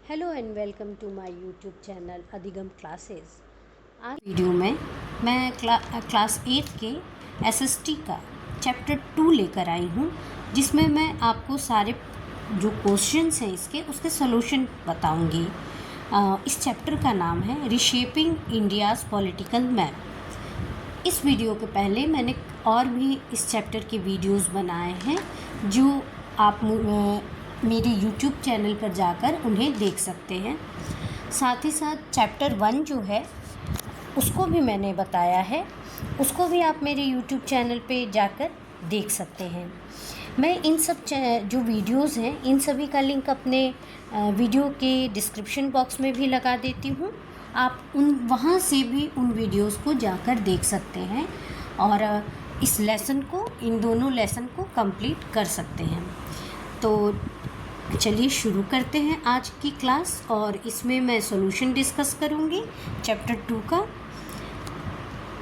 Hello and welcome to my YouTube channel Adhigam classes. आज video में मैं क्लास 8 के एसएसटी का चैप्टर 2 लेकर आई हूँ, जिसमें मैं आपको सारे जो क्वेश्चंस हैं उसके सॉल्यूशन बताऊँगी। इस चैप्टर का नाम है रिशेपिंग इंडियाज़ पॉलिटिकल मैप। इस वीडियो के पहले मैंने और भी इस चैप्टर के वीडियोस बनाए हैं, जो आप मेरे YouTube चैनल पर जाकर उन्हें देख सकते हैं। साथ ही साथ चैप्टर 1 जो है उसको भी मैंने बताया है, उसको भी आप मेरे YouTube चैनल पे जाकर देख सकते हैं। मैं इन सब जो वीडियोस हैं इन सभी का लिंक अपने वीडियो के डिस्क्रिप्शन बॉक्स में भी लगा देती हूँ। आप वहाँ से भी उन वीडियोस को जाकर देख सकते हैं और इस लेसन को, इन दोनों लेसन को कंप्लीट कर सकते हैं। तो चलिए शुरू करते हैं आज की क्लास, और इसमें मैं सॉल्यूशन डिस्कस करूँगी चैप्टर 2 का।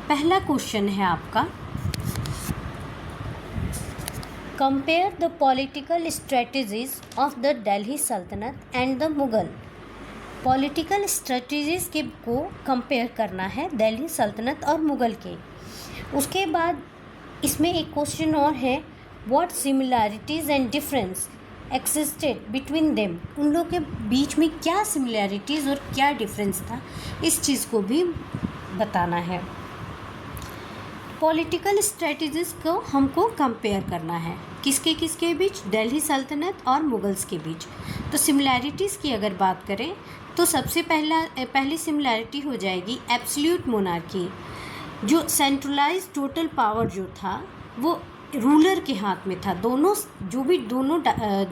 पहला क्वेश्चन है आपका, compare the political strategies of the Delhi sultanate and the Mughal. Political strategies के को कंपेयर करना है दिल्ली सल्तनत और मुग़ल के। उसके बाद इसमें एक क्वेश्चन और है, what similarities and difference existed between them. उन लोग के बीच में क्या सिमिलैरिटीज़ और क्या डिफरेंस था, इस चीज़ को भी बताना है। पॉलिटिकल स्ट्रेटजीज़ को हमको कंपेयर करना है, किसके बीच, दिल्ली सल्तनत और मुग़ल्स के बीच। तो सिमिलैरिटीज़ की अगर बात करें तो सबसे पहली सिमिलैरिटी हो जाएगी एब्सोल्यूट मोनार्की। जो सेंट्रलाइज टोटल पावर जो था वो रूलर के हाथ में था। दोनों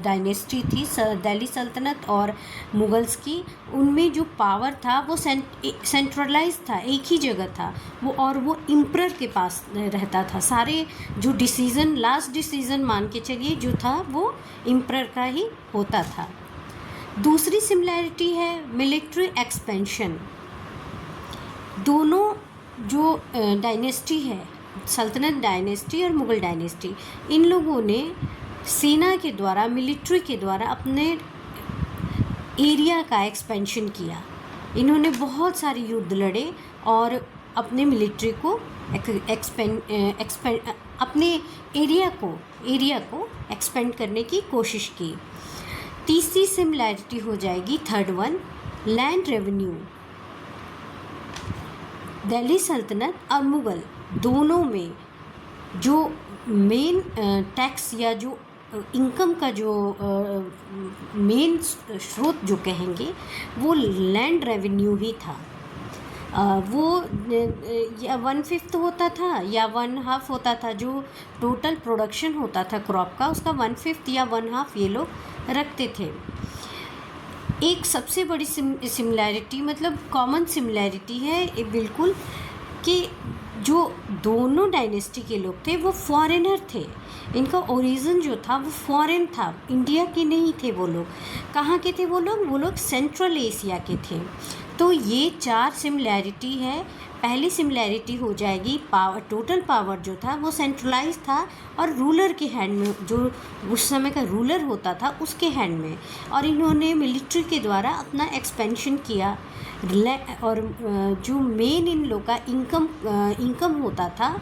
डायनेस्टी थी, दिल्ली सल्तनत और मुग़ल्स की, उनमें जो पावर था वो सेंट्रलाइज था, एक ही जगह था वो, और वो इम्परर के पास रहता था। सारे जो डिसीज़न, लास्ट डिसीज़न मान के चलिए जो था वो इम्परर का ही होता था। दूसरी सिमिलैरिटी है मिलिट्री एक्सपेंशन। दोनों जो डायनेस्टी है, सल्तनत डायनेस्टी और मुग़ल डायनेस्टी, इन लोगों ने सेना के द्वारा, मिलिट्री के द्वारा अपने एरिया का एक्सपेंशन किया। इन्होंने बहुत सारे युद्ध लड़े और अपने मिलिट्री को अपने एरिया को एक्सपेंड करने की कोशिश की। तीसरी सिमिलैरिटी हो जाएगी, third one, land revenue. Delhi सल्तनत और मुग़ल दोनों में जो मेन टैक्स या जो इनकम का जो मेन स्रोत जो कहेंगे वो लैंड रेवेन्यू ही था। वो या 1/5 होता था या 1/2 होता था। जो टोटल प्रोडक्शन होता था क्रॉप का, उसका 1/5 या 1/2 ये लोग रखते थे। एक सबसे बड़ी सिमिलैरिटी, मतलब कॉमन सिमिलैरिटी है बिल्कुल, कि जो दोनों डायनेस्टी के लोग थे वो फॉरेनर थे। इनका ओरिजिन जो था वो फॉरेन था, इंडिया के नहीं थे वो लोग। कहाँ के थे वो लोग सेंट्रल एशिया के थे। तो ये 4 सिमिलैरिटी है। पहली सिमिलैरिटी हो जाएगी पावर, टोटल पावर जो था वो सेंट्रलाइज था और रूलर के हैंड में, जो उस समय का रूलर होता था उसके हैंड में, और इन्होंने मिलिट्री के द्वारा अपना एक्सपेंशन किया। और जो मेन इन लोग का इनकम होता था,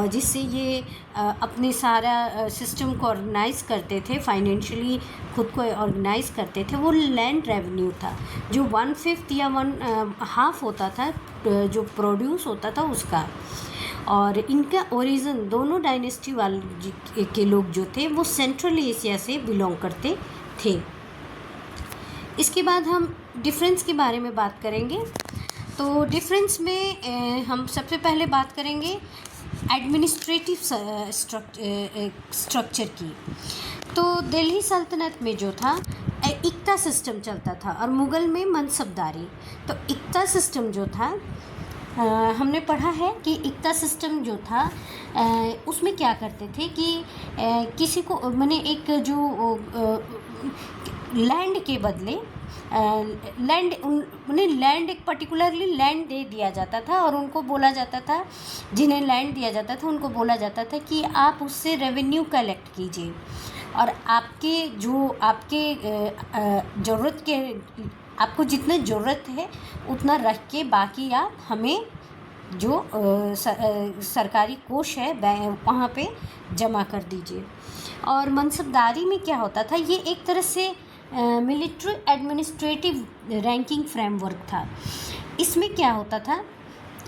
जिससे ये अपने सारा सिस्टम को ऑर्गेनाइज करते थे, फाइनेंशियली खुद को ऑर्गेनाइज करते थे, वो लैंड रेवेन्यू था। जो 1/5 या 1/2 होता था जो प्रोड्यूस होता था उसका। और इनका ओरिजिन, दोनों डायनेस्टी वाले के लोग जो थे वो सेंट्रल एशिया से बिलोंग करते थे। इसके बाद हम डिफरेंस के बारे में बात करेंगे। तो डिफरेंस में हम सबसे पहले बात करेंगे एडमिनिस्ट्रेटिव स्ट्रक्चर की। तो दिल्ली सल्तनत में जो था इक्ता सिस्टम चलता था और मुग़ल में मनसबदारी। तो इक्ता सिस्टम जो था, हमने पढ़ा है कि इक्ता सिस्टम जो था उसमें क्या करते थे कि किसी को, मैंने एक जो लैंड के बदले लैंड एक पर्टिकुलरली लैंड दे दिया जाता था, और उनको बोला जाता था, जिन्हें लैंड दिया जाता था उनको बोला जाता था कि आप उससे रेवेन्यू कलेक्ट कीजिए। और आपके ज़रूरत के आपको जितना ज़रूरत है उतना रख के बाकी आप हमें जो सरकारी कोष है वहाँ पे जमा कर दीजिए। और मनसबदारी में क्या होता था, ये एक तरह से मिलिट्री एडमिनिस्ट्रेटिव रैंकिंग फ्रेमवर्क था। इसमें क्या होता था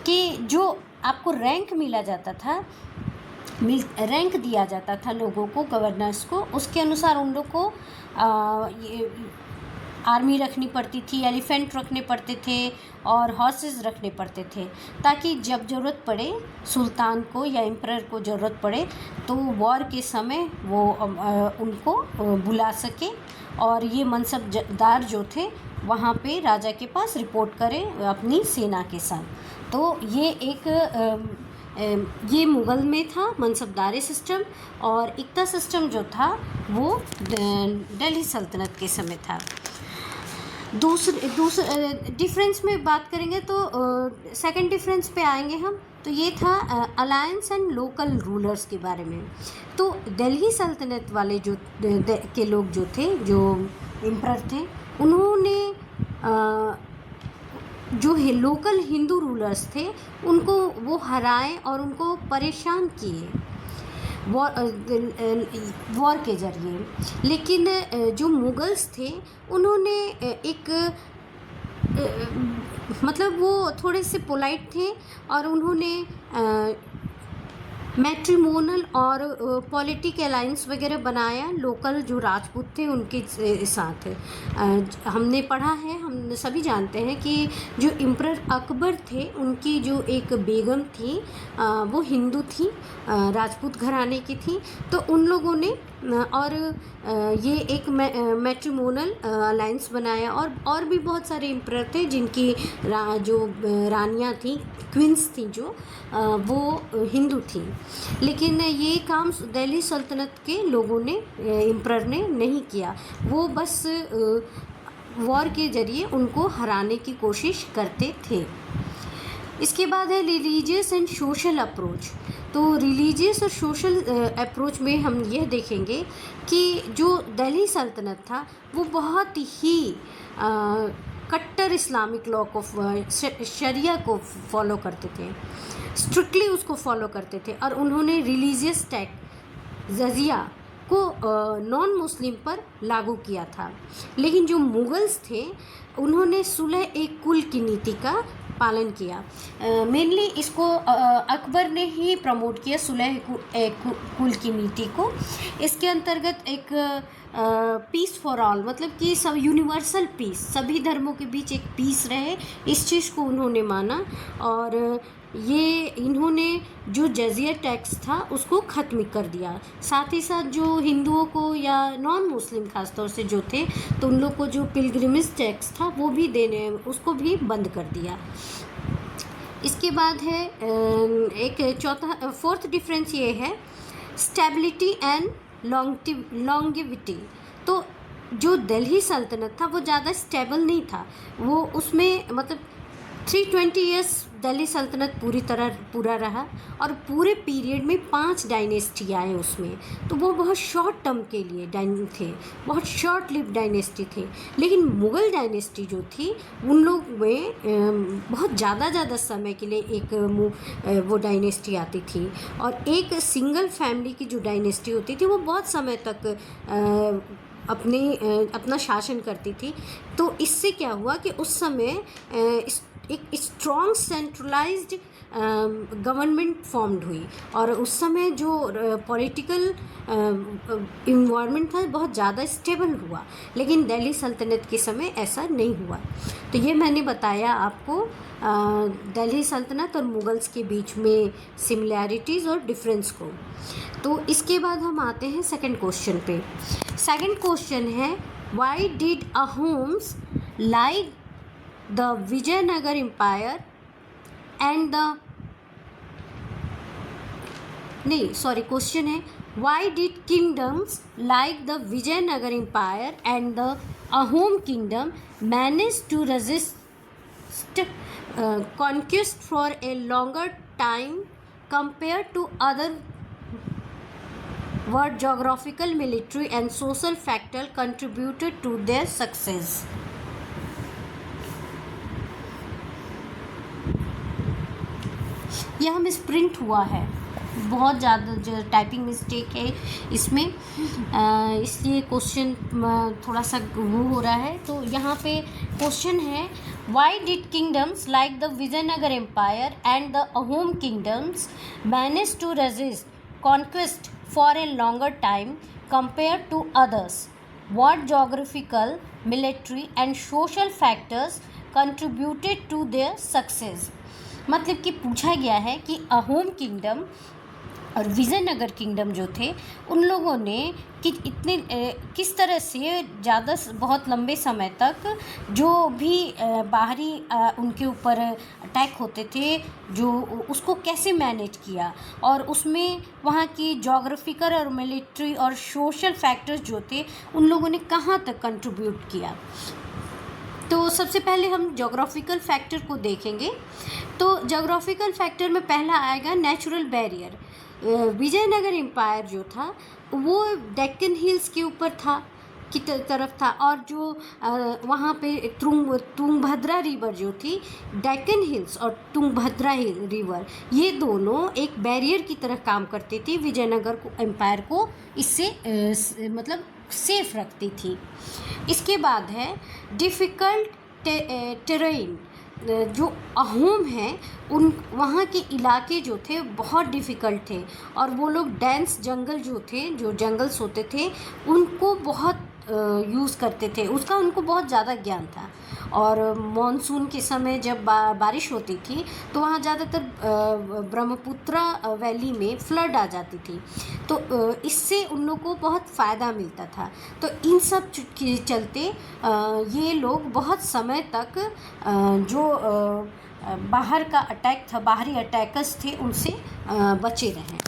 कि जो आपको रैंक मिला जाता था, रैंक दिया जाता था लोगों को, गवर्नर्स को, उसके अनुसार उन लोग को आर्मी रखनी पड़ती थी, एलिफेंट रखने पड़ते थे और हॉर्सेस रखने पड़ते थे, ताकि जब ज़रूरत पड़े सुल्तान को या एम्परर को ज़रूरत पड़े तो वॉर के समय वो उनको बुला सके और ये मनसबदार जो थे वहाँ पे राजा के पास रिपोर्ट करें अपनी सेना के साथ। तो ये मुग़ल में था मनसबदारी सिस्टम, और इक्ता सिस्टम जो था वो दिल्ली सल्तनत के समय था। दूसरे डिफरेंस में बात करेंगे तो सेकंड डिफरेंस पे आएंगे हम, तो ये था अलायंस एंड लोकल रूलर्स के बारे में। तो दिल्ली सल्तनत वाले जो के लोग जो थे, जो एम्परर थे, उन्होंने जो लोकल हिंदू रूलर्स थे उनको वो हराए और उनको परेशान किए वॉर के ज़रिए। लेकिन जो मुगल्स थे उन्होंने मतलब वो थोड़े से पोलाइट थे और उन्होंने मैट्रिमोनल और पॉलिटिक अलायंस वगैरह बनाया लोकल जो राजपूत थे उनके साथ। हमने पढ़ा है, हम सभी जानते हैं कि जो एम्परर अकबर थे उनकी जो एक बेगम थी वो हिंदू थी, राजपूत घराने की थी। तो उन लोगों ने और ये एक मैट्रिमोनल अलायंस बनाया, और भी बहुत सारे एम्परर थे जिनकी जो रानियाँ थी, क्वींस थी जो वो हिंदू थी। लेकिन ये काम दिल्ली सल्तनत के लोगों ने, एम्परर ने नहीं किया। वो बस वॉर के ज़रिए उनको हराने की कोशिश करते थे। इसके बाद है रिलीजियस एंड सोशल अप्रोच। तो रिलीजियस और सोशल अप्रोच में हम यह देखेंगे कि जो दिल्ली सल्तनत था वो बहुत ही कट्टर इस्लामिक लॉ को, शरिया को फॉलो करते थे, स्ट्रिक्टली उसको फॉलो करते थे। और उन्होंने रिलीजियस टैक्स जजिया को नॉन मुस्लिम पर लागू किया था। लेकिन जो मुगल्स थे उन्होंने सुलह एक कुल की नीति का पालन किया। मेनली इसको अकबर ने ही प्रमोट किया, सुलह कुल की नीति को। इसके अंतर्गत एक पीस फॉर ऑल, मतलब कि सब यूनिवर्सल पीस, सभी धर्मों के बीच एक पीस रहे, इस चीज़ को उन्होंने माना। और ये इन्होंने जो जजिया टैक्स था उसको ख़त्म कर दिया। साथ ही साथ जो हिंदुओं को या नॉन मुस्लिम खास तौर से जो थे, तो उन लोग को जो पिलग्रिमेज टैक्स था वो भी देने, उसको भी बंद कर दिया। इसके बाद है एक फोर्थ डिफरेंस ये है स्टेबिलिटी एंड लॉन्गेविटी। तो जो दिल्ली सल्तनत था वो ज़्यादा स्टेबल नहीं था, वो उसमें मतलब 320 ईयर्स दिल्ली सल्तनत पूरा रहा, और पूरे पीरियड में 5 डायनेस्टी आए उसमें। तो वो बहुत शॉर्ट टर्म के लिए थे, बहुत शॉर्ट लिव डायनेस्टी थे। लेकिन मुग़ल डायनेस्टी जो थी उन लोग में बहुत ज़्यादा समय के लिए एक वो डायनेस्टी आती थी, और एक सिंगल फैमिली की जो डायनेस्टी होती थी वो बहुत समय तक अपना शासन करती थी। तो इससे क्या हुआ कि उस समय एक स्ट्रॉन्ग सेंट्रलाइज्ड गवर्नमेंट फॉर्म्ड हुई, और उस समय जो पॉलिटिकल इन्वायरमेंट था बहुत ज़्यादा स्टेबल हुआ। लेकिन दिल्ली सल्तनत के समय ऐसा नहीं हुआ। तो ये मैंने बताया आपको दिल्ली सल्तनत और मुग़ल्स के बीच में सिमिलैरिटीज़ और डिफरेंस को। तो इसके बाद हम आते हैं सेकंड क्वेश्चन पे। सेकंड क्वेश्चन है why did Ahoms like the Vijayanagar Empire and question है why did kingdoms like the Vijayanagar Empire and the Ahom Kingdom manage to resist conquest for a longer time compared to other what geographical, military and social factor contributed to their success? यह misprint हुआ है, बहुत ज़्यादा जो typing mistake है इसमें, इसलिए question थोड़ा सा वो हो रहा है। तो यहाँ पे क्वेश्चन है, why did kingdoms like the Vijayanagara empire and the Ahom kingdoms manage to resist conquest for a longer time compare to others? What geographical, military and social factors contributed to their success? मतलब कि पूछा गया है कि Ahom kingdom और Vijayanagar kingdom जो थे उन लोगों ने कि किस तरह से बहुत लंबे समय तक जो भी बाहरी उनके ऊपर अटैक होते थे जो उसको कैसे मैनेज किया, और उसमें वहाँ की जोग्राफिकल और मिलिट्री और सोशल फैक्टर्स जो थे उन लोगों ने कहाँ तक कंट्रीब्यूट किया। तो सबसे पहले हम जोग्राफिकल फैक्टर को देखेंगे। तो जोग्राफिकल फैक्टर में पहला आएगा नेचुरल बैरियर। विजयनगर एम्पायर जो था वो डेक्कन हिल्स के ऊपर था की तरफ था, और जो वहाँ पे तुंगभद्रा रिवर जो थी, डेक्कन हिल्स और तुंगभद्रा रिवर, ये दोनों एक बैरियर की तरह काम करती थी, विजयनगर को एम्पायर को इससे मतलब सेफ रखती थी। इसके बाद है डिफ़िकल्ट टेरेन। जो अहोम हैं उन वहाँ के इलाके जो थे बहुत डिफ़िकल्ट थे, और वो लोग डेंस जंगल जो थे, जो जंगल्स होते थे उनको बहुत यूज़ करते थे, उसका उनको बहुत ज़्यादा ज्ञान था। और मॉनसून के समय जब बारिश होती थी तो वहाँ ज़्यादातर ब्रह्मपुत्रा वैली में फ्लड आ जाती थी, तो इससे उन लोगों को बहुत फ़ायदा मिलता था। तो इन सब के चलते ये लोग बहुत समय तक जो बाहर का अटैक था, बाहरी अटैकर्स थे, उनसे बचे रहें।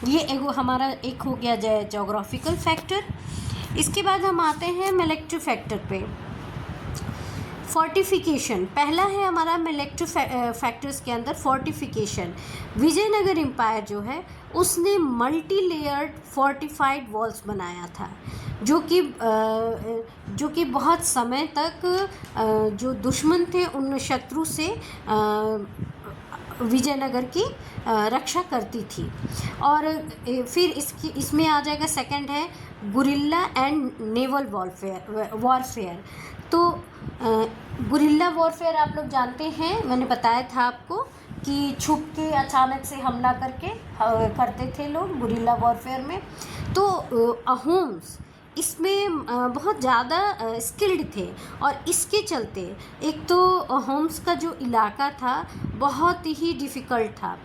ये एक हो गया जोग्राफिकल फैक्टर। इसके बाद हम आते हैं मिलिट्री फैक्टर पे। फोर्टिफिकेशन पहला है हमारा मिलिट्री फैक्टर्स के अंदर फोर्टिफिकेशन। विजयनगर एम्पायर जो है उसने मल्टी लेयर्ड फोर्टिफाइड वॉल्स बनाया था, जो कि बहुत समय तक जो दुश्मन थे उन शत्रु से विजयनगर की रक्षा करती थी। और फिर इसमें आ जाएगा सेकंड है गुरिल्ला एंड नेवल वॉरफेयर। तो गुरिल्ला वॉरफेयर आप लोग जानते हैं, मैंने बताया था आपको कि छुप के अचानक से हमला करते थे लोग गुरिल्ला वॉरफेयर में। तो अहोम्स इसमें बहुत ज़्यादा स्किल्ड थे, और इसके चलते एक तो होम्स का जो इलाका था बहुत ही डिफ़िकल्ट था,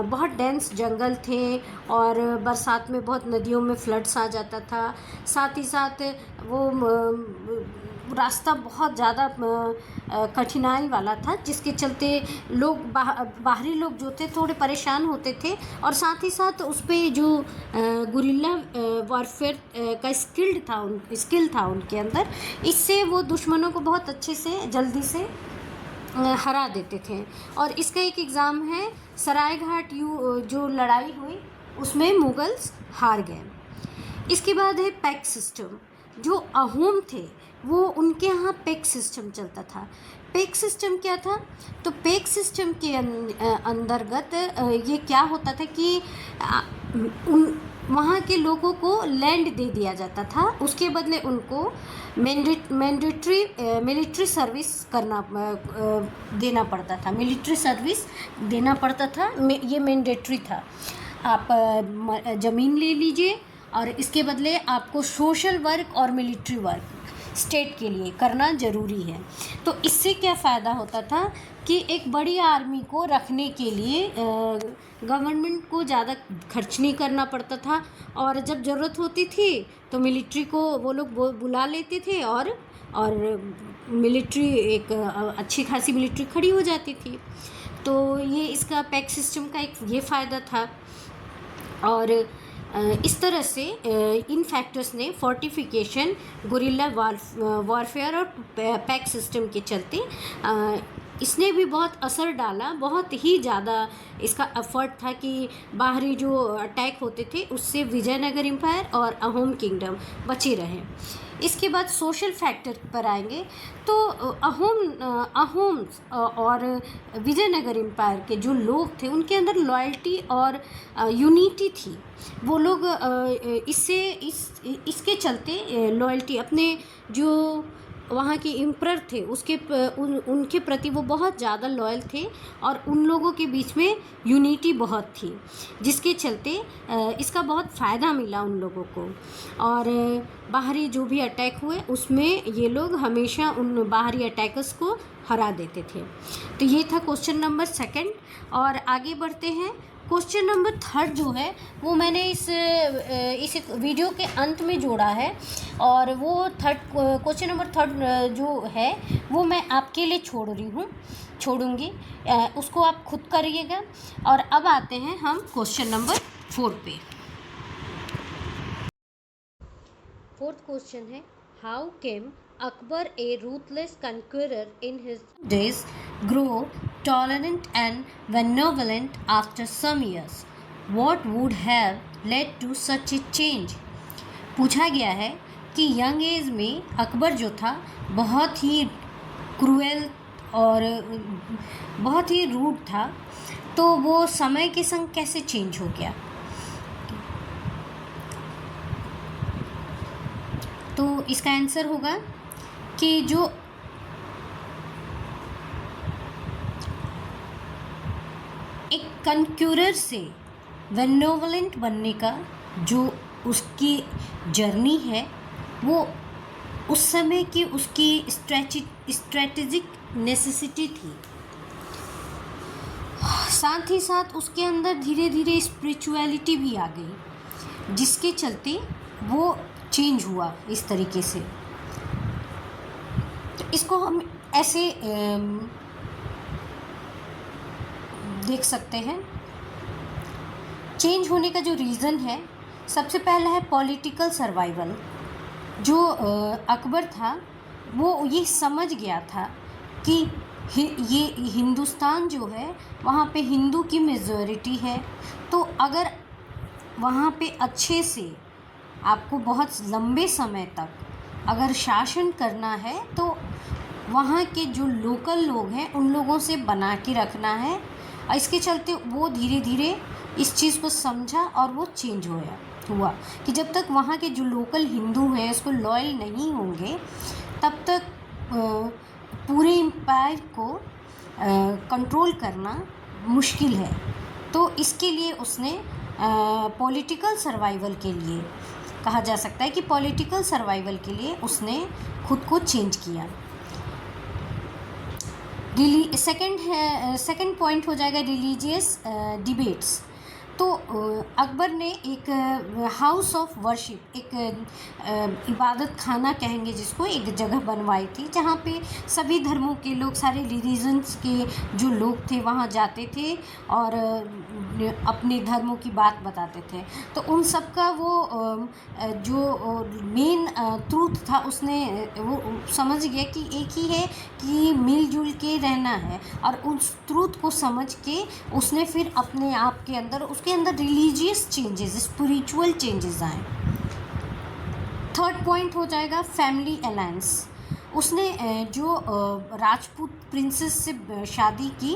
बहुत डेंस जंगल थे, और बरसात में बहुत नदियों में फ्लड्स आ जाता था। साथ ही साथ वो रास्ता बहुत ज़्यादा कठिनाई वाला था, जिसके चलते लोग बाहरी लोग जो थे थोड़े परेशान होते थे, और साथ ही साथ उस पर जो गुरिल्ला वॉरफेयर का स्किल था उनके अंदर, इससे वो दुश्मनों को बहुत अच्छे से जल्दी से हरा देते थे। और इसका एक एग्ज़ाम है सरायघाट जो लड़ाई हुई उसमें मुगल्स हार गए। इसके बाद है पैक सिस्टम। जो अहोम थे वो उनके यहाँ पैक सिस्टम चलता था। पैक सिस्टम क्या था? तो पैक सिस्टम के अंतर्गत ये क्या होता था कि वहाँ के लोगों को लैंड दे दिया जाता था, उसके बदले उनको मैंडेटरी मिलिट्री सर्विस देना पड़ता था। मिलिट्री सर्विस देना पड़ता था, ये मैंडेटरी था। आप ज़मीन ले लीजिए और इसके बदले आपको सोशल वर्क और मिलिट्री वर्क स्टेट के लिए करना ज़रूरी है। तो इससे क्या फ़ायदा होता था कि एक बड़ी आर्मी को रखने के लिए गवर्नमेंट को ज़्यादा खर्च नहीं करना पड़ता था, और जब ज़रूरत होती थी तो मिलिट्री को वो लोग बुला लेते थे, और मिलिट्री एक अच्छी खासी मिलिट्री खड़ी हो जाती थी। तो ये इसका पैक सिस्टम का एक ये फ़ायदा था। और इस तरह से इन फैक्टर्स ने फोर्टिफिकेशन, गुरिल्ला वॉरफेयर और पैक सिस्टम के चलते इसने भी बहुत असर डाला, बहुत ही ज़्यादा इसका एफर्ट था कि बाहरी जो अटैक होते थे उससे विजयनगर एम्पायर और अहोम किंगडम बचे रहें। इसके बाद सोशल फैक्टर पर आएंगे तो अहोम्स और विजयनगर एम्पायर के जो लोग थे उनके अंदर लॉयल्टी और यूनिटी थी। वो लोग इसके चलते लॉयल्टी अपने जो वहाँ के एम्परर थे उनके प्रति वो बहुत ज़्यादा लॉयल थे और उन लोगों के बीच में यूनिटी बहुत थी, जिसके चलते इसका बहुत फ़ायदा मिला उन लोगों को। और बाहरी जो भी अटैक हुए उसमें ये लोग हमेशा उन बाहरी अटैकर्स को हरा देते थे। तो ये था क्वेश्चन नंबर 2 और आगे बढ़ते हैं। क्वेश्चन नंबर 3 जो है वो मैंने इस वीडियो के अंत में जोड़ा है और वो क्वेश्चन नंबर 3 जो है वो मैं आपके लिए छोड़ूंगी, उसको आप खुद करिएगा। और अब आते हैं हम क्वेश्चन नंबर 4 पे। 4th क्वेश्चन है, how came Akbar, a ruthless conqueror in his days, grow tolerant and benevolent after some years? What would have led to such a change? पूछा गया है कि यंग एज में अकबर जो था बहुत ही क्रूएल और बहुत ही रूड था, तो वो समय के संग कैसे चेंज हो गया। तो इसका आंसर होगा कि जो एक कन्क्यूरर से बेनेवोलेंट बनने का जो उसकी जर्नी है वो उस समय की उसकी स्ट्रेटेजिक नेसेसिटी थी। साथ ही साथ उसके अंदर धीरे धीरे स्पिरिचुअलिटी भी आ गई, जिसके चलते वो चेंज हुआ इस तरीके से। तो इसको हम ऐसे देख सकते हैं। चेंज होने का जो रीज़न है, सबसे पहला है पॉलिटिकल सर्वाइवल। जो अकबर था वो ये समझ गया था कि ये हिंदुस्तान जो है वहाँ पे हिंदू की मेजॉरिटी है, तो अगर वहाँ पे अच्छे से आपको बहुत लंबे समय तक अगर शासन करना है तो वहाँ के जो लोकल लोग हैं उन लोगों से बना के रखना है। और इसके चलते वो धीरे धीरे इस चीज़ को समझा और वो चेंज हुआ कि जब तक वहाँ के जो लोकल हिंदू हैं उसको लॉयल नहीं होंगे तब तक पूरे एम्पायर को कंट्रोल करना मुश्किल है। तो इसके लिए उसने पॉलिटिकल सर्वाइवल के लिए, कहा जा सकता है कि पॉलिटिकल सर्वाइवल के लिए उसने खुद को चेंज किया। सेकंड पॉइंट हो जाएगा रिलीजियस डिबेट्स। तो अकबर ने एक हाउस ऑफ वर्शिप, एक इबादत खाना कहेंगे जिसको, एक जगह बनवाई थी जहाँ पे सभी धर्मों के लोग, सारे रिलीजन्स के जो लोग थे वहाँ जाते थे और अपने धर्मों की बात बताते थे। तो उन सब का वो जो मेन ट्रूथ था उसने वो समझ गया कि एक ही है कि मिलजुल के रहना है, और उस ट्रूथ को समझ के उसने फिर अपने आप के अंदर उसके अंदर रिलीजियस चेंजेस, स्पिरिचुअल चेंजेस आए। थर्ड पॉइंट हो जाएगा फैमिली अलायंस। उसने जो राजपूत प्रिंसेस से शादी की,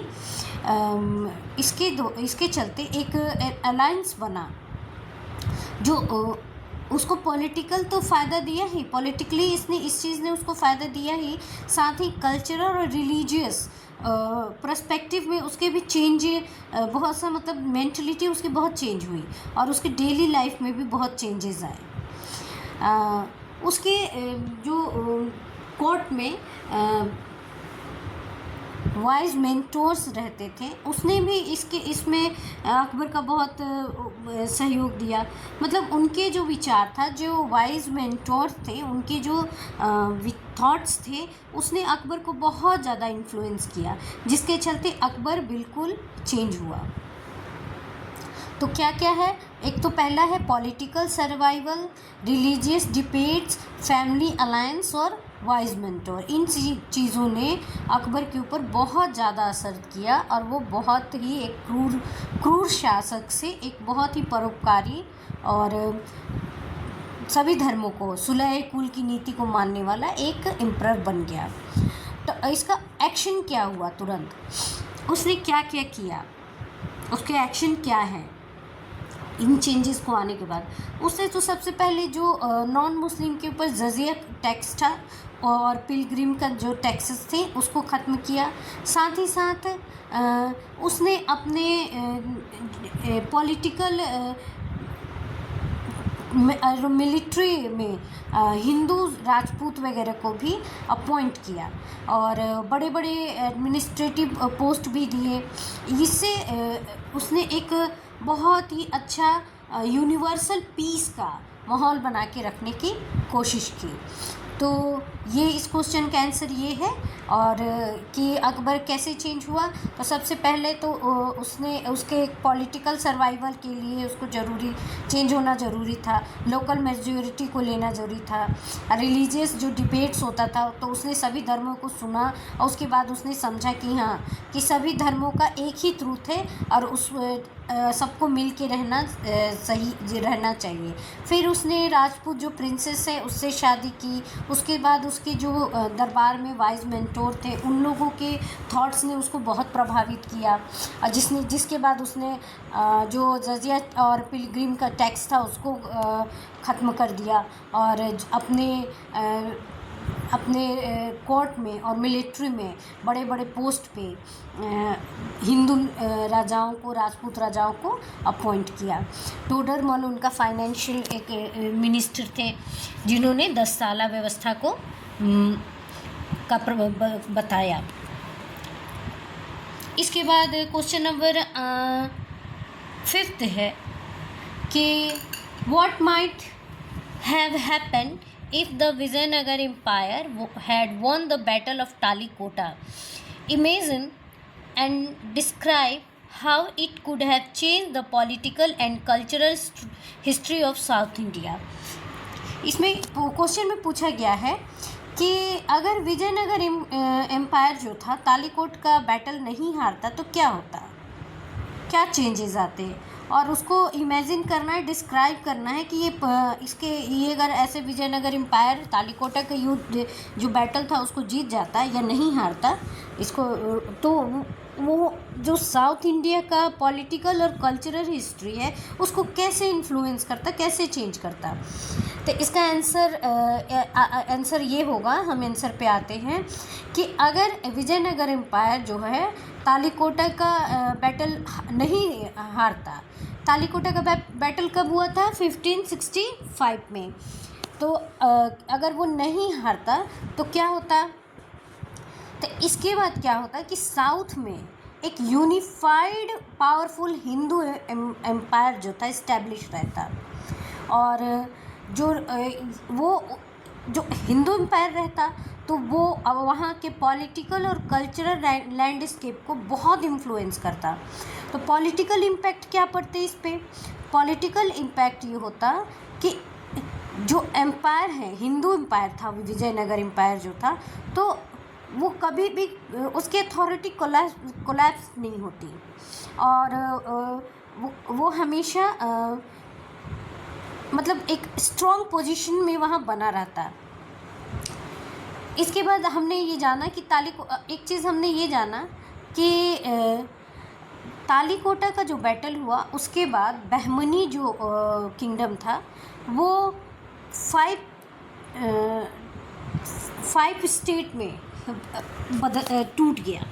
इसके चलते एक अलायंस बना जो उसको पॉलिटिकल तो फ़ायदा दिया ही, पॉलिटिकली इस चीज़ ने उसको फ़ायदा दिया ही, साथ ही कल्चरल और रिलीजियस पर्सपेक्टिव में उसके भी चेंज बहुत सा, मतलब मेंटलिटी उसकी बहुत चेंज हुई और उसके डेली लाइफ में भी बहुत चेंजेस आए। उसके जो कोर्ट में वाइज मेंटोर्स रहते थे, उसने भी इसमें अकबर का बहुत सहयोग दिया। मतलब उनके जो विचार था, जो वाइज मेंटोर थे, उनके जो थॉट्स थे, उसने अकबर को बहुत ज़्यादा इन्फ्लुएंस किया, जिसके चलते अकबर बिल्कुल चेंज हुआ। तो क्या क्या है, एक तो पहला है political survival, religious debates, family alliance और वाइज मेंटोर, इन चीज़ों ने अकबर के ऊपर बहुत ज़्यादा असर किया और वो बहुत ही एक क्रूर शासक से एक बहुत ही परोपकारी और सभी धर्मों को सुलह कुल की नीति को मानने वाला एक एम्परर बन गया। तो इसका एक्शन क्या हुआ, तुरंत उसने क्या क्या किया, उसके एक्शन क्या है इन चेंजेस को आने के बाद। उसने तो सबसे पहले जो नॉन मुस्लिम के ऊपर जजिया टैक्स था और पिलग्रिम का जो टैक्सेस थे उसको ख़त्म किया। साथ ही साथ उसने अपने पॉलिटिकल मिलिट्री में हिंदू राजपूत वगैरह को भी अपॉइंट किया और बड़े बड़े एडमिनिस्ट्रेटिव पोस्ट भी दिए। इससे उसने एक बहुत ही अच्छा यूनिवर्सल पीस का माहौल बना के रखने की कोशिश की। तो ये इस क्वेश्चन का आंसर ये है। और कि अकबर कैसे चेंज हुआ, तो सबसे पहले तो उसने उसके पॉलिटिकल सर्वाइवल के लिए उसको चेंज होना ज़रूरी था, लोकल मेजॉरिटी को लेना ज़रूरी था, रिलीजियस जो डिबेट्स होता था तो उसने सभी धर्मों को सुना और उसके बाद उसने समझा कि हाँ कि सभी धर्मों का एक ही ट्रूथ है और उस सबको मिल के रहना सही रहना चाहिए। फिर उसने राजपूत जो प्रिंसेस है उससे शादी की। उसके बाद उसके जो दरबार में वाइज मेंटोर थे उन लोगों के थॉट्स ने उसको बहुत प्रभावित किया और जिसके बाद उसने जो जजिया और पिलग्रिम का टैक्स था उसको ख़त्म कर दिया और अपने कोर्ट में और मिलिट्री में बड़े बड़े पोस्ट पे हिंदू राजाओं को, राजपूत राजाओं को अपॉइंट किया। टोडरमल उनका फाइनेंशियल एक मिनिस्टर थे जिन्होंने 10 साला व्यवस्था को बताया। इसके बाद क्वेश्चन नंबर 5 है कि what might have happened if the Vijayanagar Empire had won the Battle of Talikota. Imagine and describe how it could have changed the political and cultural history of South India. इसमें question में पूछा गया है कि अगर Vijayanagar empire जो था तालीकोट का बैटल नहीं हारता तो क्या होता, क्या चेंजेस आते, और उसको इमेजिन करना है, डिस्क्राइब करना है कि ये अगर ऐसे विजयनगर एम्पायर तालीकोटा का युद्ध जो बैटल था उसको जीत जाता या नहीं हारता इसको, तो वो जो साउथ इंडिया का पॉलिटिकल और कल्चरल हिस्ट्री है उसको कैसे इन्फ्लुएंस करता, कैसे चेंज करता। तो इसका आंसर ये होगा, हम आंसर पे आते हैं कि अगर विजयनगर एम्पायर जो है तालीकोटा का बैटल नहीं हारता। तालीकोटा का बैटल कब हुआ था? 1565 में। तो अगर वो नहीं हारता तो क्या होता, तो इसके बाद क्या होता कि साउथ में एक यूनिफाइड पावरफुल हिंदू एम्पायर जो था इस्टेब्लिश रहता और जो हिंदू एम्पायर रहता तो वो वहाँ के पॉलिटिकल और कल्चरल लैंडस्केप को बहुत इन्फ्लुएंस करता। तो पॉलिटिकल इम्पैक्ट क्या पड़ते इस पे? पॉलिटिकल इम्पैक्ट ये होता कि जो एम्पायर है, हिंदू एम्पायर था विजयनगर एम्पायर जो था, तो वो कभी भी उसकी अथॉरिटी कोलैप्स नहीं होती और वो हमेशा मतलब एक स्ट्रॉन्ग पोजीशन में वहाँ बना रहता। इसके बाद हमने ये जाना कि एक चीज़ हमने ये जाना कि तालीकोटा का जो बैटल हुआ उसके बाद बहमनी जो किंगडम था वो 5 स्टेट में टूट गया।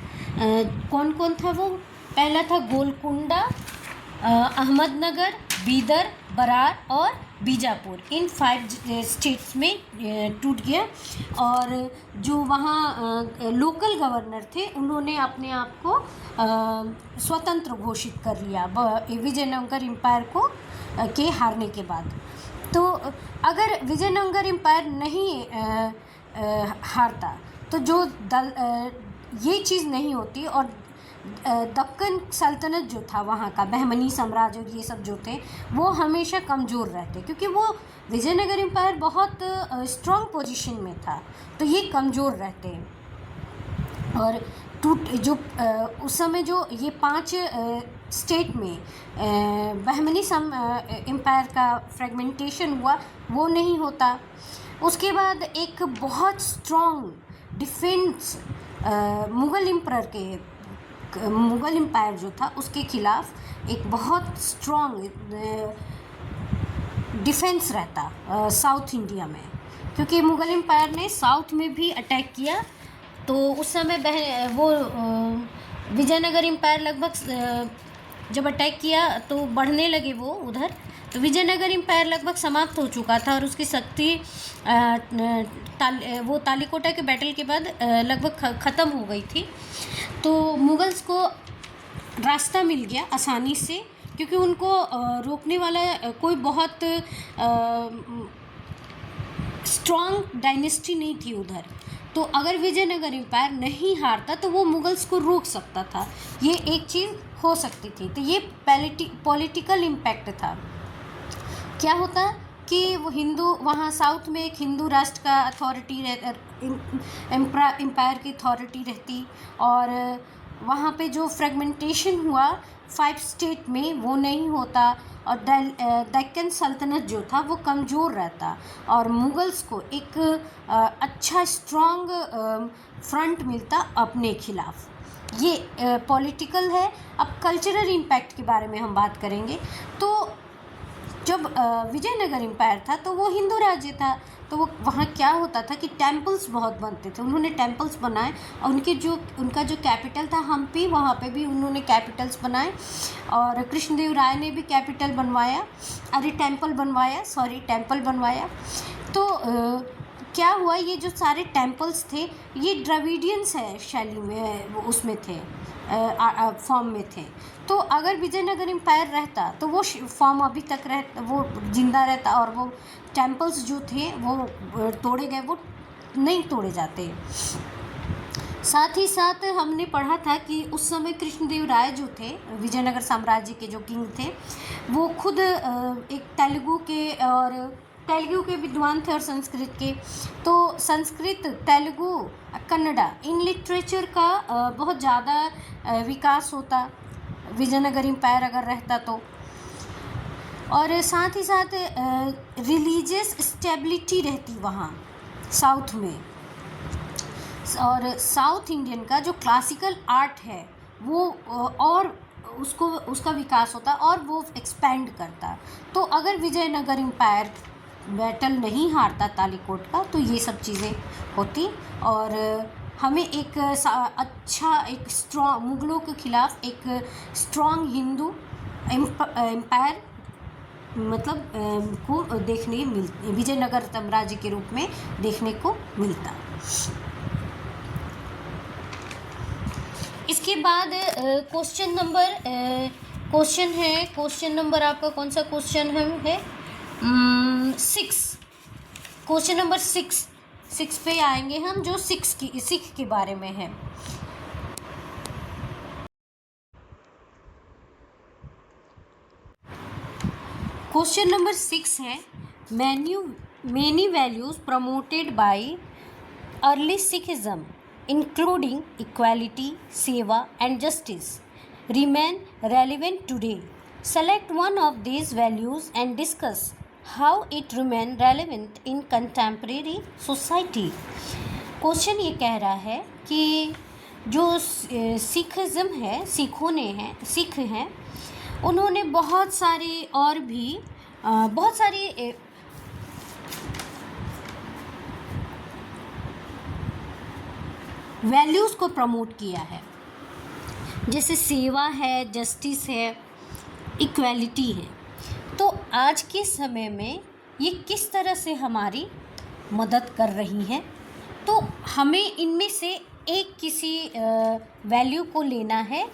कौन कौन था वो? पहला था गोलकुंडा, अहमदनगर, बीदर, बरार और बीजापुर। इन 5 स्टेट्स में टूट गया और जो वहाँ लोकल गवर्नर थे उन्होंने अपने आप को स्वतंत्र घोषित कर लिया विजयनगर एम्पायर को के हारने के बाद। तो अगर विजयनगर एम्पायर नहीं हारता तो जो ये चीज़ नहीं होती और दक्कन सल्तनत जो था वहाँ का, बहमनी साम्राज्य और ये सब जो थे वो हमेशा कमज़ोर रहते, क्योंकि वो विजयनगर एम्पायर बहुत स्ट्रॉन्ग पोजीशन में था, तो ये कमज़ोर रहते। और उस समय जो ये 5 स्टेट में बहमनी एम्पायर का फ्रेगमेंटेशन हुआ वो नहीं होता। उसके बाद एक बहुत स्ट्रॉन्ग डिफेंस मुग़ल एम्पायर जो था उसके खिलाफ एक बहुत स्ट्रॉन्ग डिफेंस रहता साउथ इंडिया में, क्योंकि मुग़ल एम्पायर ने साउथ में भी अटैक किया। तो उस समय वो विजयनगर एम्पायर लगभग जब अटैक किया तो बढ़ने लगे वो उधर, तो विजयनगर एम्पायर लगभग समाप्त हो चुका था और उसकी शक्ति वो तालिकोटा के बैटल के बाद लगभग ख़त्म हो गई थी। तो मुगल्स को रास्ता मिल गया आसानी से, क्योंकि उनको रोकने वाला कोई बहुत स्ट्रॉन्ग डायनेस्टी नहीं थी उधर। तो अगर विजयनगर एम्पायर नहीं हारता तो वो मुगल्स को रोक सकता था, ये एक चीज़ हो सकती थी। तो ये पॉलिटिकल इम्पैक्ट था। क्या होता कि वो वहाँ साउथ में एक हिंदू राष्ट्र का अथॉरिटी एम्पायर की अथॉरिटी रहती, और वहाँ पे जो फ्रेगमेंटेशन हुआ 5 स्टेट में वो नहीं होता, और दक्कन सल्तनत जो था वो कमज़ोर रहता, और मुगल्स को एक अच्छा स्ट्रॉन्ग फ्रंट मिलता अपने खिलाफ। ये पॉलिटिकल है। अब कल्चरल इम्पैक्ट के बारे में हम बात करेंगे। तो जब विजयनगर एम्पायर था तो वो हिंदू राज्य था, तो वो वहाँ क्या होता था कि टेम्पल्स बहुत बनते थे, उन्होंने टेम्पल्स बनाए, और उनका जो कैपिटल था हम्पी, वहाँ पे भी उन्होंने कैपिटल्स बनाए, और कृष्णदेव राय ने भी कैपिटल बनवाया, टेम्पल बनवाया। तो क्या हुआ, ये जो सारे टेम्पल्स थे ये द्रविडियंस है शैली में उसमें थे, फॉर्म में थे। तो अगर विजयनगर एम्पायर रहता तो वो फॉर्म अभी तक वो जिंदा रहता, और वो टेम्पल्स जो थे वो तोड़े गए, वो नहीं तोड़े जाते। साथ ही साथ हमने पढ़ा था कि उस समय कृष्णदेव राय जो थे, विजयनगर साम्राज्य के जो किंग थे, वो खुद एक तेलुगु के विद्वान थे और संस्कृत के। तो संस्कृत, तेलुगु, कन्नड़ा, इन लिटरेचर का बहुत ज़्यादा विकास होता विजयनगर एम्पायर अगर रहता तो। और साथ ही साथ रिलीजियस स्टेबिलिटी रहती वहाँ साउथ में, और साउथ इंडियन का जो क्लासिकल आर्ट है वो और उसका विकास होता और वो एक्सपेंड करता। तो अगर विजयनगर एम्पायर बैटल नहीं हारता तालिकोट का तो ये सब चीज़ें होती, और हमें एक स्ट्रॉन्ग मुगलों के खिलाफ एक स्ट्रॉन्ग हिंदू एम्पायर को विजयनगर साम्राज्य के रूप में देखने को मिलता। इसके बाद क्वेश्चन नंबर आपका कौन सा क्वेश्चन है 6। क्वेश्चन नंबर 6 पे आएंगे हम, जो सिख के बारे में है। क्वेश्चन नंबर 6 है, many values promoted by early Sikhism including equality, seva and justice remain relevant today. Select one of these values and discuss how it remain relevant in contemporary society. Question ये कह रहा है कि जो Sikhism है, सिख हैं, उन्होंने बहुत सारी वैल्यूज़ को प्रमोट किया है, जैसे सेवा है, जस्टिस है, इक्वालिटी है। तो आज के समय में ये किस तरह से हमारी मदद कर रही हैं, तो हमें इनमें से एक किसी वैल्यू को लेना है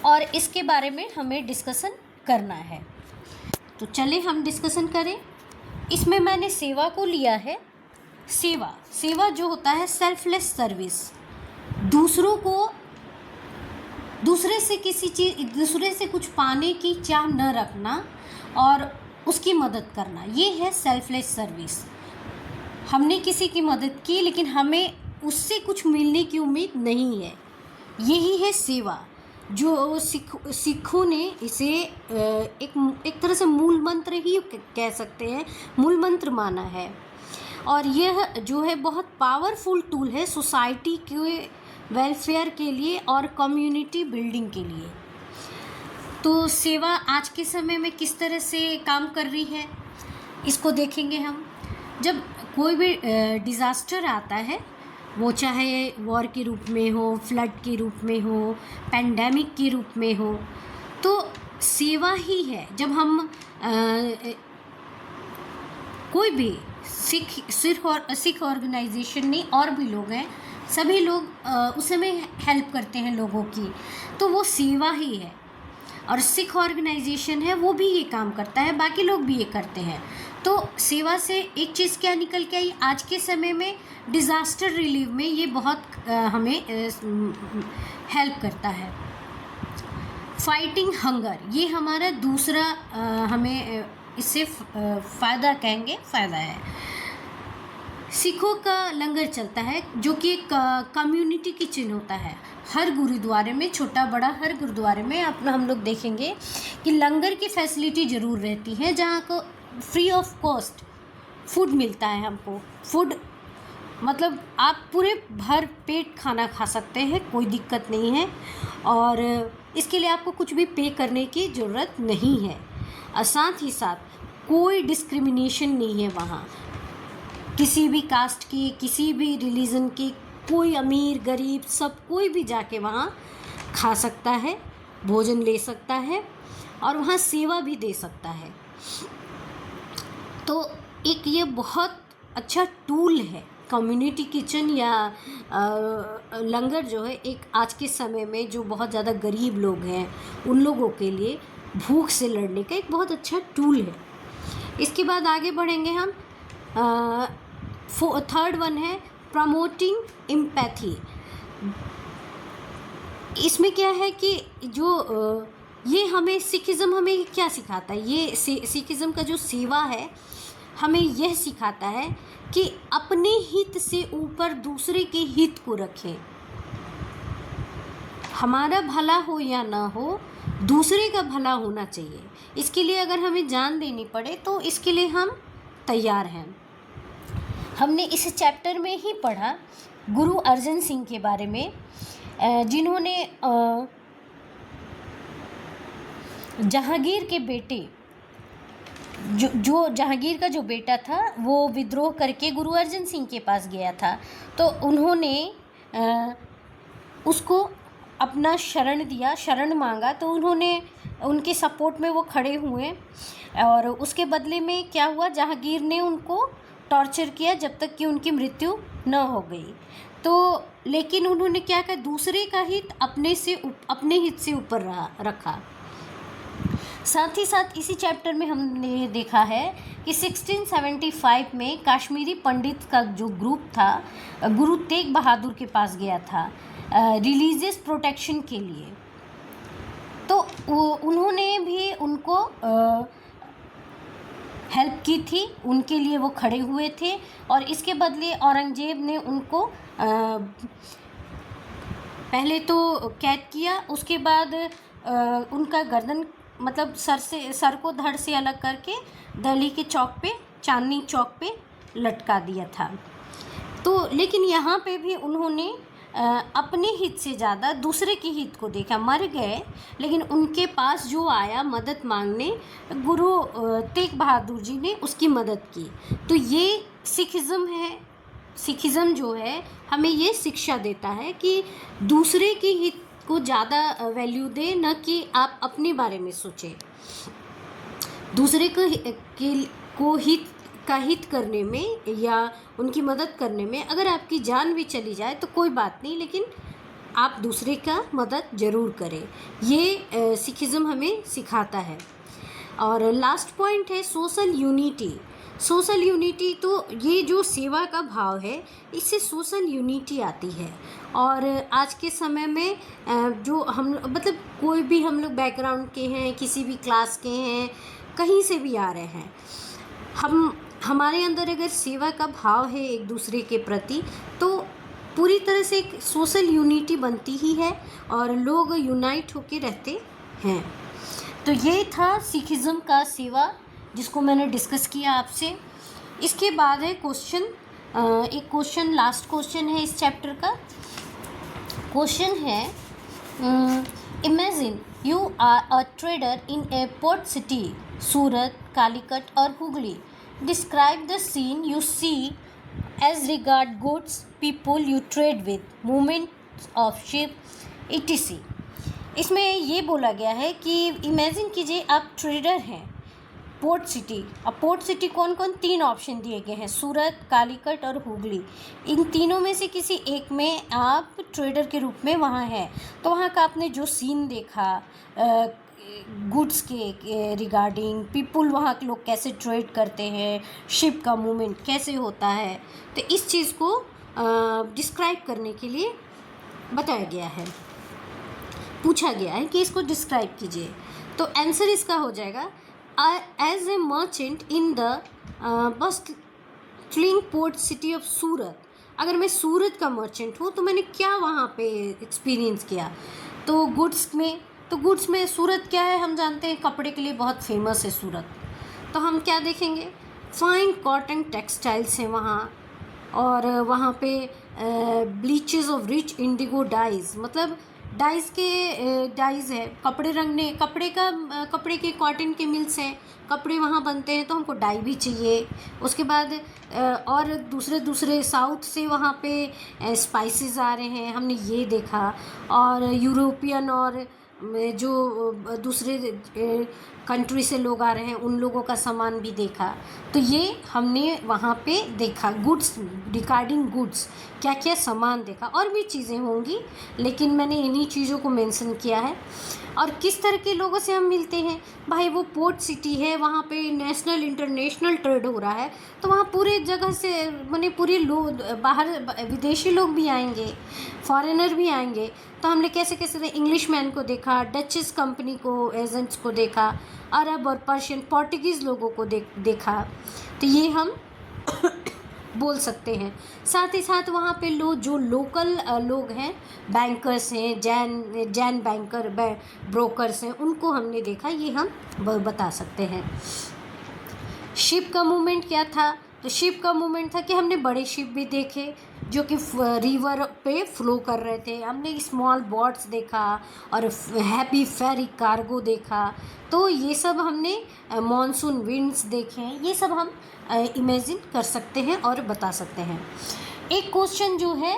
और इसके बारे में हमें डिस्कशन करना है। तो चले हम डिस्कशन करें। इसमें मैंने सेवा को लिया है। सेवा जो होता है सेल्फलेस सर्विस, दूसरों को दूसरे से कुछ पाने की चाह न रखना और उसकी मदद करना, ये है सेल्फलेस सर्विस। हमने किसी की मदद की लेकिन हमें उससे कुछ मिलने की उम्मीद नहीं है, यही है सेवा। जो सिखों ने इसे एक तरह से मूल मंत्र ही कह सकते हैं, मूल मंत्र माना है। और यह जो है बहुत पावरफुल टूल है सोसाइटी के वेलफेयर के लिए और कम्युनिटी बिल्डिंग के लिए। तो सेवा आज के समय में किस तरह से काम कर रही है, इसको देखेंगे हम। जब कोई भी डिज़ास्टर आता है, वो चाहे वॉर के रूप में हो, फ्लड के रूप में हो, पैंडेमिक के रूप में हो, तो सेवा ही है। जब हम कोई भी सिख ऑर्गेनाइजेशन नहीं, और भी लोग हैं, सभी लोग उस समय हेल्प करते हैं लोगों की, तो वो सेवा ही है। और सिख ऑर्गेनाइजेशन है वो भी ये काम करता है, बाकी लोग भी ये करते हैं। तो सेवा से एक चीज़ क्या निकल के आई, आज के समय में डिज़ास्टर रिलीफ में ये बहुत हमें हेल्प करता है। फाइटिंग हंगर, ये हमारा दूसरा हमें इससे फ़ायदा कहेंगे, फ़ायदा है। सिखों का लंगर चलता है जो कि एक कम्युनिटी किचन होता है। हर गुरुद्वारे में, छोटा बड़ा हर गुरुद्वारे में हम लोग देखेंगे कि लंगर की फैसिलिटी ज़रूर रहती है, जहाँ को फ्री ऑफ कॉस्ट फूड मिलता है हमको। फूड मतलब आप पूरे भर पेट खाना खा सकते हैं, कोई दिक्कत नहीं है, और इसके लिए आपको कुछ भी पे करने की ज़रूरत नहीं है। और साथ ही साथ कोई डिस्क्रिमिनेशन नहीं है वहाँ, किसी भी कास्ट की, किसी भी रिलीजन की, कोई अमीर गरीब सब कोई भी जाके वहाँ खा सकता है, भोजन ले सकता है और वहाँ सेवा भी दे सकता है। तो एक ये बहुत अच्छा टूल है कम्युनिटी किचन या लंगर जो है, एक आज के समय में जो बहुत ज़्यादा गरीब लोग हैं उन लोगों के लिए भूख से लड़ने का एक बहुत अच्छा टूल है। इसके बाद आगे बढ़ेंगे हम। थर्ड वन है प्रमोटिंग एम्पैथी। इसमें क्या है कि जो ये हमें सिखिज़्म हमें क्या सिखाता है, ये सिखिज़्म का जो सेवा है हमें यह सिखाता है कि अपने हित से ऊपर दूसरे के हित को रखें। हमारा भला हो या ना हो, दूसरे का भला होना चाहिए। इसके लिए अगर हमें जान देनी पड़े तो इसके लिए हम तैयार हैं। हमने इस चैप्टर में ही पढ़ा गुरु अर्जन सिंह के बारे में, जिन्होंने जहांगीर के बेटे जो जहांगीर का जो बेटा था वो विद्रोह करके गुरु अर्जन सिंह के पास गया था, तो उन्होंने उसको अपना शरण दिया, शरण मांगा, तो उन्होंने उनके सपोर्ट में वो खड़े हुए और उसके बदले में क्या हुआ, जहांगीर ने उनको टॉर्चर किया जब तक कि उनकी मृत्यु न हो गई। तो लेकिन उन्होंने क्या कहा, दूसरे का हित अपने हित से ऊपर रखा। साथ ही साथ इसी चैप्टर में हमने देखा है कि 1675 में कश्मीरी पंडित का जो ग्रुप था गुरु तेग बहादुर के पास गया था रिलीजियस प्रोटेक्शन के लिए, तो उन्होंने भी उनको हेल्प की थी, उनके लिए वो खड़े हुए थे। और इसके बदले औरंगजेब ने उनको पहले तो कैद किया, उसके बाद उनका गर्दन मतलब सर को धड़ से अलग करके दिल्ली के चौक पे, चांदनी चौक पे लटका दिया था। तो लेकिन यहाँ पे भी उन्होंने अपने हित से ज़्यादा दूसरे के हित को देखा। मर गए लेकिन उनके पास जो आया मदद मांगने, गुरु तेग बहादुर जी ने उसकी मदद की। तो ये सिखिज़्म है। सिखिज़्म जो है हमें ये शिक्षा देता है कि दूसरे के हित को ज़्यादा वैल्यू दे, न कि आप अपने बारे में सोचें। दूसरे को हित करने में या उनकी मदद करने में अगर आपकी जान भी चली जाए तो कोई बात नहीं, लेकिन आप दूसरे का मदद ज़रूर करें। ये सिखिज़्म हमें सिखाता है। और लास्ट पॉइंट है सोशल यूनिटी। सोशल यूनिटी, तो ये जो सेवा का भाव है इससे सोशल यूनिटी आती है। और आज के समय में जो हम मतलब कोई भी हम लोग बैकग्राउंड के हैं, किसी भी क्लास के हैं, कहीं से भी आ रहे हैं, हमारे अंदर अगर सेवा का भाव है एक दूसरे के प्रति, तो पूरी तरह से एक सोशल यूनिटी बनती ही है और लोग यूनाइट होके रहते हैं। तो ये था सिखिज़्म का सेवा, जिसको मैंने डिस्कस किया आपसे। इसके बाद है क्वेश्चन, एक क्वेश्चन, लास्ट क्वेश्चन है इस चैप्टर का। क्वेश्चन है, imagine you are a trader in a port city, Surat, Calicut और Hooghly. Describe the scene you see as regard goods, people you trade with, movement of ship, etc। इसमें ये बोला गया है कि इमेजिन कीजिए आप ट्रेडर हैं पोर्ट सिटी। अब पोर्ट सिटी कौन कौन, 3 ऑप्शन दिए गए हैं, सूरत, कालीकट और हुगली। इन तीनों में से किसी एक में आप ट्रेडर के रूप में वहाँ हैं। तो वहाँ का आपने जो सीन देखा गुड्स के रिगार्डिंग, पीपल, वहाँ के लोग कैसे ट्रेड करते हैं, शिप का मूवमेंट कैसे होता है, तो इस चीज़ को डिस्क्राइब करने के लिए बताया गया है, पूछा गया है कि इसको डिस्क्राइब कीजिए। तो आंसर इसका हो जाएगा, as a merchant in the bustling port city of Surat. अगर मैं सूरत का मर्चेंट हूँ तो मैंने क्या वहाँ पे एक्सपीरियंस किया, तो गुड्स में सूरत क्या है, हम जानते हैं कपड़े के लिए बहुत फेमस है सूरत। तो हम क्या देखेंगे, फाइन कॉटन टेक्सटाइल्स हैं वहाँ, और वहाँ पे bleaches of rich indigo dyes, मतलब डाइज़ है, कपड़े रंगने, कपड़े के कॉटन के मिल्स हैं, कपड़े वहाँ बनते हैं, तो हमको डाई भी चाहिए। उसके बाद और दूसरे साउथ से वहाँ पे स्पाइसेस आ रहे हैं, हमने ये देखा। और यूरोपियन और जो दूसरे कंट्री से लोग आ रहे हैं, उन लोगों का सामान भी देखा। तो ये हमने वहाँ पे देखा, गुड्स, रिगार्डिंग गुड्स क्या क्या सामान देखा। और भी चीज़ें होंगी, लेकिन मैंने इन्हीं चीज़ों को मेंशन किया है। और किस तरह के लोगों से हम मिलते हैं, भाई वो पोर्ट सिटी है, वहाँ पे नेशनल इंटरनेशनल ट्रेड हो रहा है, तो वहाँ पूरे जगह से माने पूरे लोग, बाहर विदेशी लोग भी आएंगे, फॉरेनर भी आएंगे। तो हमने कैसे इंग्लिश मैन को देखा, डचेस कंपनी को, एजेंट्स को देखा, अरब और पर्शियन, पोर्टुगीज़ लोगों को देखा। तो ये हम बोल सकते हैं। साथ ही साथ वहाँ पे जो लोकल लोग हैं, बैंकर्स हैं, जैन बैंकर, ब्रोकर्स हैं, उनको हमने देखा, ये हम बता सकते हैं। शिप का मूवमेंट क्या था, तो शिप का मूवमेंट था कि हमने बड़े शिप भी देखे जो कि रिवर पे फ्लो कर रहे थे, हमने स्मॉल बोट्स देखा और हैप्पी फेरी कार्गो देखा। तो ये सब हमने मॉनसून विंड्स देखे हैं, ये सब हम इमेजिन कर सकते हैं और बता सकते हैं। एक क्वेश्चन जो है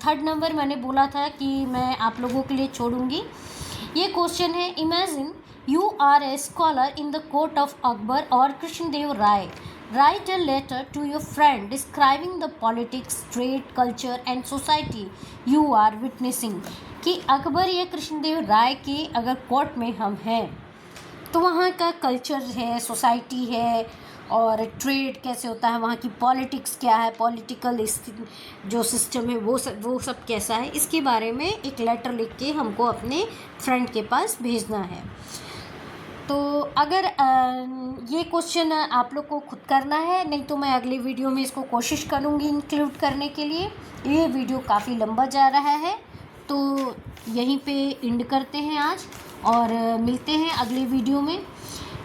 3rd नंबर मैंने बोला था कि मैं आप लोगों के लिए छोड़ूंगी। ये क्वेश्चन है, imagine you are a scholar in the court of Akbar और कृष्णदेव राय। Write a letter to your friend describing the politics, trade, culture and society you are witnessing। कि अकबर या कृष्णदेव राय के अगर कोर्ट में हम हैं तो वहाँ का कल्चर है, सोसाइटी है, और ट्रेड कैसे होता है, वहाँ की पॉलिटिक्स क्या है, पॉलिटिकल जो सिस्टम है वो सब कैसा है, इसके बारे में एक लेटर लिख के हमको अपने फ्रेंड के पास भेजना है। तो अगर ये क्वेश्चन आप लोग को खुद करना है, नहीं तो मैं अगले वीडियो में इसको कोशिश करूँगी इंक्लूड करने के लिए। ये वीडियो काफ़ी लंबा जा रहा है, तो यहीं पे एंड करते हैं आज और मिलते हैं अगले वीडियो में।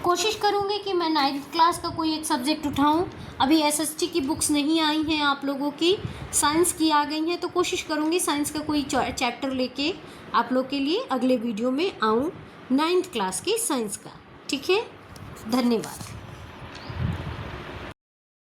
कोशिश करूँगी कि मैं 9th क्लास का कोई एक सब्जेक्ट उठाऊँ। अभी SST की बुक्स नहीं आई हैं आप लोगों की, साइंस की आ गई हैं, तो कोशिश करूँगी साइंस का कोई चैप्टर लेके आप लोग के लिए अगले वीडियो में आऊँ, 9th क्लास की साइंस का। ठीक है, धन्यवाद।